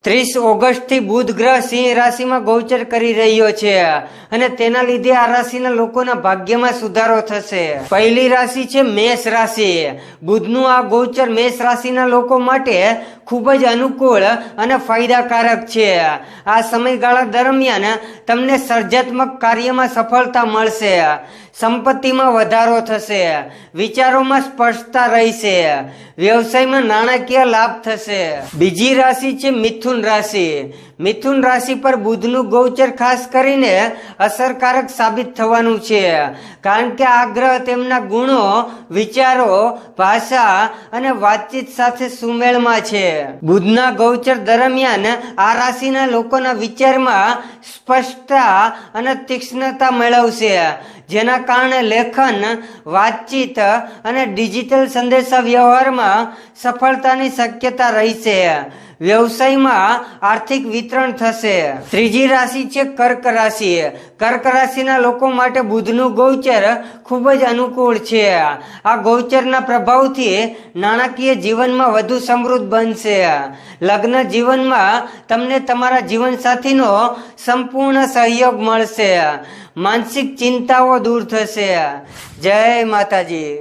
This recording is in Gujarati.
30 ઓગસ્ટથી બુધ ગ્રહ સિંહ રાશિમાં ગોચર કરી રહ્યો છે અને તેના લીધે આ રાશિના લોકોના ભાગ્યમાં સુધારો થશે। પહેલી રાશિ છે મેષ રાશિ। બુધનું આ ગોચર મેષ રાશિના લોકો માટે ખૂબ જ અનુકૂળ અને ફાયદાકારક છે। આ સમયગાળા દરમિયાન તમને સર્જનાત્મક કાર્યમાં સફળતા મળશે, સંપત્તિમાં વધારો થશે, વિચારોમાં સ્પષ્ટતા રહેશે, વ્યવસાયમાં નાણાકીય લાભ થશે। બીજી રાશિ છે મિથુન રાશિ। મિથુન રાશિ પર બુધનું ગોચર ખાસ કરીને અસરકારક સાબિત થવાનું છે, કારણ કે આ ગ્રહ તેમના ગુણો, વિચારો, ભાષા અને વાતચીત સાથે સુમેળમાં છે। બુધના ગોચર દરમિયાન આ રાશિના લોકોના વિચારમાં સ્પષ્ટતા અને તીક્ષ્ણતા મેળવશે, જેના કારણે લેખન, વાતચીત અને ડિજિટલ સંદેશા વ્યવહારમાં સફળતાની શક્યતા રહેશે। વ્યવસાયમાં આર્થિક વિતરણ થશે। ત્રીજી રાશિ છે કર્ક રાશિ। કર્ક રાશિના લોકો માટે બુધનું ગોચર ખૂબ જ અનુકૂળ છે। આ ગોચરના પ્રભાવથી નાણાકીય જીવનમાં વધુ સમૃદ્ધ બનશે। લગ્ન જીવનમાં તમને તમારા જીવનસાથીનો સંપૂર્ણ સહયોગ મળશે। માનસિક ચિંતાઓ દૂર થશે। જય માતાજી।